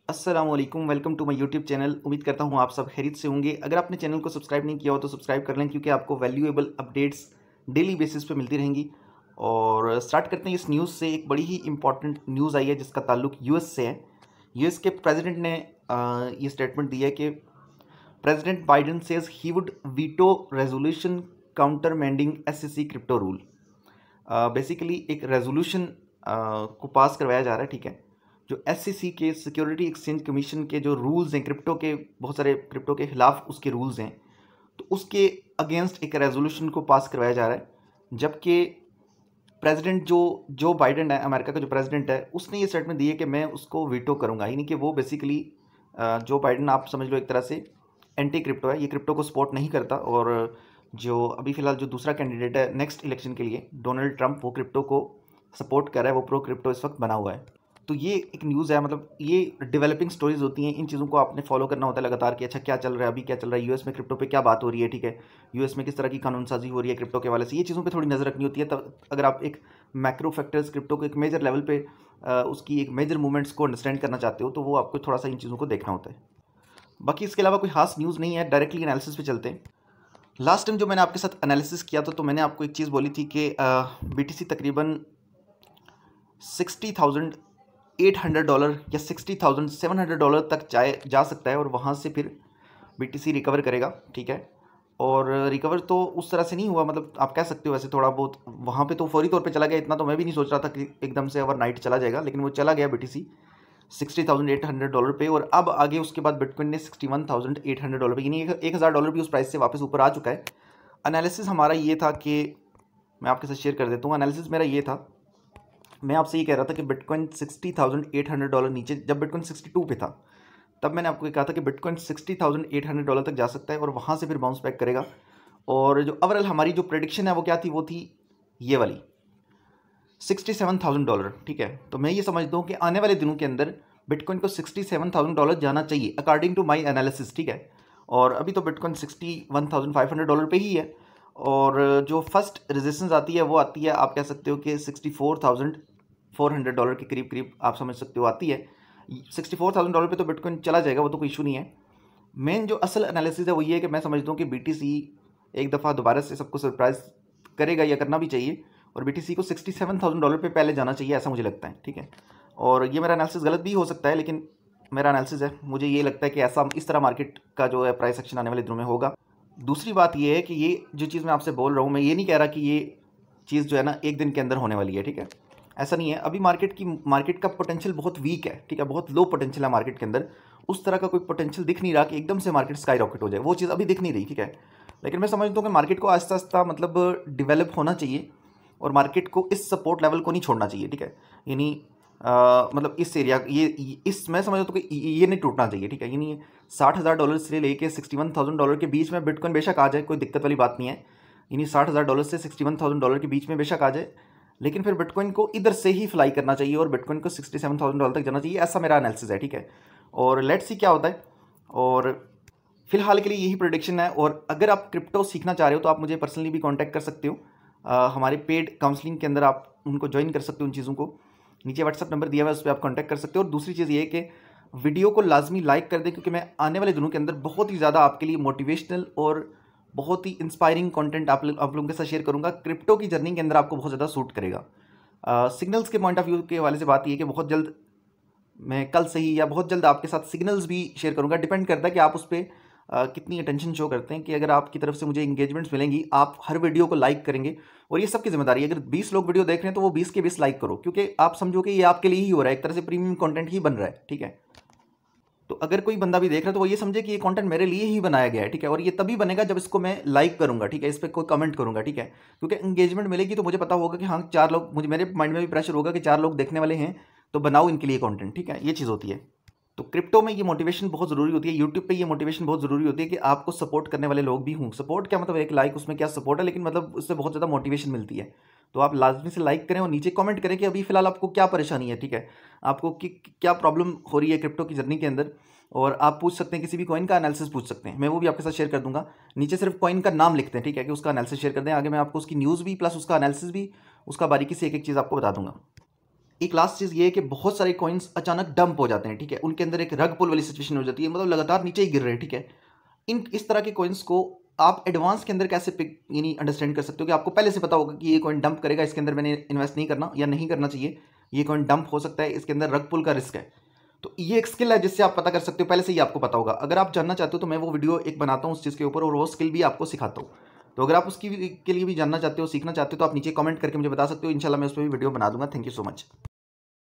अस्सलाम वालेकुम, welcome to my YouTube channel. उम्मीद करता हूँ आप सब खैरियत से होंगे। अगर आपने चैनल को सब्सक्राइब नहीं किया हो तो सब्सक्राइब कर लें, क्योंकि आपको वैल्यूएबल अपडेट्स डेली बेसिस पे मिलती रहेंगी। और स्टार्ट करते हैं इस न्यूज़ से। एक बड़ी ही इंपॉर्टेंट न्यूज़ आई है जिसका ताल्लुक यूएस से है। यूएस के प्रेसिडेंट ने ये स्टेटमेंट दिया है कि president Biden says he would veto resolution countermanding SEC crypto rule. Basically एक रेजोल्यूशन को पास करवाया जा रहा है, ठीक है, जो एसईसी के सिक्योरिटी एक्सचेंज कमीशन के जो रूल्स हैं क्रिप्टो के, बहुत सारे क्रिप्टो के खिलाफ उसके रूल्स हैं, तो उसके अगेंस्ट एक रेजोल्यूशन को पास करवाया जा रहा है। जबकि प्रेसिडेंट जो बाइडेन है, अमेरिका का जो प्रेसिडेंट है, उसने ये स्टेटमेंट दी है कि मैं उसको वीटो करूँगा। यानी कि वो बेसिकली जो बाइडेन, आप समझ लो एक तरह से एंटी क्रिप्टो है, ये क्रिप्टो को सपोर्ट नहीं करता। और जो अभी फ़िलहाल जो दूसरा कैंडिडेट है नेक्स्ट इलेक्शन के लिए, डोनाल्ड ट्रंप, वो क्रिप्टो को सपोर्ट कर रहा है, वो प्रो क्रिप्टो इस वक्त बना हुआ है। तो ये एक न्यूज़ है, मतलब ये डेवलपिंग स्टोरीज होती हैं, इन चीज़ों को आपने फॉलो करना होता है लगातार कि अच्छा क्या चल रहा है, अभी क्या चल रहा है, यूएस में क्रिप्टो पे क्या बात हो रही है, ठीक है, यूएस में किस तरह की कानून साजी हो रही है क्रिप्टो के वाले से, ये चीज़ों पे थोड़ी नज़र रखनी होती है। तब अगर आप एक मैक्रो फैक्टर्स क्रिप्टो को एक मेजर लेवल पे उसकी एक मेजर मूवमेंट्स को अंडरस्टैंड करना चाहते हो, तो वो आपको थोड़ा सा इन चीज़ों को देखना होता है। बाकी इसके अलावा कोई खास न्यूज़ नहीं है, डायरेक्टली एनालिसिस पे चलते हैं। लास्ट टाइम जो मैंने आपके साथ एनालिसिस किया था, तो मैंने आपको एक चीज़ बोली थी कि बीटीसी तकरीबन $60,800 या $60,700 तक जा सकता है, और वहाँ से फिर बीटीसी रिकवर करेगा, ठीक है। और रिकवर तो उस तरह से नहीं हुआ, मतलब आप कह सकते हो वैसे थोड़ा बहुत वहाँ पे तो फौरी तौर पे चला गया। इतना तो मैं भी नहीं सोच रहा था कि एकदम से ओवरनाइट चला जाएगा, लेकिन वो चला गया बीटीसी $60,800 पे। और अब आगे उसके बाद बिटकॉइन ने $61,800 पे, यानी $1,000 भी उस प्राइस से वापस ऊपर आ चुका है। एनालिसिस हमारा ये था कि मैं आपके साथ शेयर कर देता हूँ। एनालिसिस मेरा ये था, मैं आपसे ये कह रहा था कि बिटकॉइन $60,800 नीचे, जब बिटकॉइन 62 पे था, तब मैंने आपको ये कहा था कि बिटकॉइन $60,800 तक जा सकता है और वहाँ से फिर बाउंस बैक करेगा। और जो ओवरऑल हमारी जो प्रेडिक्शन है वो क्या थी, वो थी ये वाली $67,000, ठीक है। तो मैं ये समझता हूँ कि आने वाले दिनों के अंदर बिटकॉइन को $67,000 जाना चाहिए अकॉर्डिंग टू माई एनालिसिस, ठीक है। और अभी तो बिटकॉइन $61,500 पे ही है। और जो फर्स्ट रेजिस्टेंस आती है वो आती है, आप कह सकते हो कि $64,400 के करीब करीब, आप समझ सकते हो आती है। $64,000 पे तो बिटकॉइन चला जाएगा, वो तो कोई इशू नहीं है। मेन जो असल एनालिसिस है वो ये है कि मैं समझता हूँ कि बीटीसी एक दफ़ा दोबारा से सबको सरप्राइज करेगा, या करना भी चाहिए, और बीटीसी को $67,000 पे पहले जाना चाहिए, ऐसा मुझे लगता है, ठीक है। और ये मेरा एनालिसिस गलत भी हो सकता है, लेकिन मेरा एनालिसिस है, मुझे ये लगता है कि ऐसा इस तरह मार्केट का जो है प्राइस एक्शन आने वाले दिनों में होगा। दूसरी बात ये है कि ये जो चीज़ मैं आपसे बोल रहा हूँ, मैं ये नहीं कह रहा कि ये चीज़ जो है ना एक दिन के अंदर होने वाली है, ठीक है, ऐसा नहीं है। अभी मार्केट का पोटेंशियल बहुत वीक है, ठीक है, बहुत लो पोटेंशियल है मार्केट के अंदर। उस तरह का कोई पोटेंशियल दिख नहीं रहा कि एकदम से मार्केट स्काई रॉकेट हो जाए, वो चीज़ अभी दिख नहीं रही, ठीक है। लेकिन मैं समझता हूँ कि मार्केट को आहिस्ता आहिस्ता मतलब डिवेलप होना चाहिए, और मार्केट को इस सपोर्ट लेवल को नहीं छोड़ना चाहिए, ठीक है। यानी मतलब इस एरिया इस मैं समझता हूँ कि ये नहीं टूटना चाहिए, ठीक है। यानी $60,000 से लेके $61,000 के बीच में बिटकॉइन बेशक आ जाए, कोई दिक्कत वाली बात नहीं है। यानी $60,000 से $61,000 के बीच में बेशक आ जाए, लेकिन फिर बिटकॉइन को इधर से ही फ्लाई करना चाहिए और बिटकॉइन को $67,000 तक जाना चाहिए, ऐसा मेरा एनालिसिस है, ठीक है। और लेट्स सी क्या होता है। और फिलहाल के लिए यही प्रोडिक्शन है। और अगर आप क्रिप्टो सीखना चाह रहे हो तो आप मुझे पर्सनली भी कांटेक्ट कर सकते हो। हमारे पेड काउंसलिंग के अंदर आप उनको ज्वाइन कर सकते हो। उन चीज़ों को नीचे व्हाट्सअप नंबर दिया हुआ है, उस पर आप कांटेक्ट कर सकते हो। और दूसरी चीज़ ये है कि वीडियो को लाजमी लाइक कर दें, क्योंकि मैं आने वाले दिनों के अंदर बहुत ही ज़्यादा आपके लिए मोटिवेशनल और बहुत ही इंस्पायरिंग कंटेंट आप लोगों के साथ शेयर करूंगा। क्रिप्टो की जर्नी के अंदर आपको बहुत ज़्यादा सूट करेगा। सिग्नल्स के पॉइंट ऑफ व्यू के हवाले से बात ये है कि बहुत जल्द मैं कल से ही या बहुत जल्द आपके साथ सिग्नल्स भी शेयर करूंगा। डिपेंड करता है कि आप उस पर कितनी अटेंशन शो करते हैं, कि अगर आपकी तरफ से मुझे इंगेजमेंट्स मिलेंगी, आप हर वीडियो को लाइक करेंगे, और ये सबकी जिम्मेदारी है। अगर 20 लोग वीडियो देख रहे हैं तो वो 20 के 20 लाइक करो, क्योंकि आप समझो कि ये आपके लिए ही हो रहा है, एक तरह से प्रीमियम कंटेंट ही बन रहा है, ठीक है। तो अगर कोई बंदा भी देख रहा है तो वो ये समझे कि ये कंटेंट मेरे लिए ही बनाया गया है, ठीक है। और ये तभी बनेगा जब इसको मैं लाइक करूंगा, ठीक है, इस पर कोई कमेंट करूंगा, ठीक है। क्योंकि इंगेजमेंट मिलेगी तो मुझे पता होगा कि हाँ 4 लोग, मुझे मेरे माइंड में भी प्रेशर होगा कि 4 लोग देखने वाले हैं, तो बनाओ इनके लिए कंटेंट, ठीक है, ये चीज़ होती है। तो क्रिप्टो में ये मोटिवेशन बहुत ज़रूरी होती है, यूट्यूब पे ये मोटिवेशन बहुत ज़रूरी होती है कि आपको सपोर्ट करने वाले लोग भी हों। सपोर्ट क्या मतलब, एक लाइक उसमें क्या सपोर्ट है, लेकिन मतलब उससे बहुत ज़्यादा मोटिवेशन मिलती है। तो आप लाजमी से लाइक करें और नीचे कमेंट करें कि अभी फ़िलहाल आपको क्या परेशानी है, ठीक है, आपको क्या प्रॉब्लम हो रही है क्रिप्टो की जर्नी के अंदर। और आप पूछ सकते हैं, किसी भी कॉइन का एनालिसिस पूछ सकते हैं, मैं वो भी आपके साथ शेयर कर दूंगा। नीचे सिर्फ कॉइन का नाम लिखते हैं, ठीक है, कि उसका एनालिसिस शेयर कर दें, आगे मैं आपको उसकी न्यूज़ भी प्लस उसका एनालिसिस भी, उसका बारीकी से एक एक चीज़ आपको बता दूंगा। एक लास्ट चीज़ ये है कि बहुत सारे कॉइन्स अचानक डंप हो जाते हैं, ठीक है, उनके अंदर एक रग पुल वाली सिचुएशन हो जाती है, मतलब लगातार नीचे ही गिर रहे हैं, ठीक है। इस तरह के कॉइन्स को आप एडवांस के अंदर कैसे पिक यानी अंडरस्टैंड कर सकते हो कि आपको पहले से पता होगा कि ये कॉइन डंप करेगा, इसके अंदर मैंने इन्वेस्ट नहीं करना या नहीं करना चाहिए, ये कॉइन डंप हो सकता है, इसके अंदर रग पुल का रिस्क है। तो ये एक स्किल है जिससे आप पता कर सकते हो, पहले से ही आपको पता होगा। अगर आप जानना चाहते हो तो मैं वो वीडियो एक बनाता हूँ उस चीज़ के ऊपर, और वो स्किल भी आपको सिखाता हूँ। तो अगर आप उसकी के लिए भी जानना चाहते हो, सीखना चाहते हो, तो आप नीचे कमेंट करके मुझे बता सकते हो, इंशाल्लाह मैं उस पर भी वीडियो बना दूंगा। Thank you so much.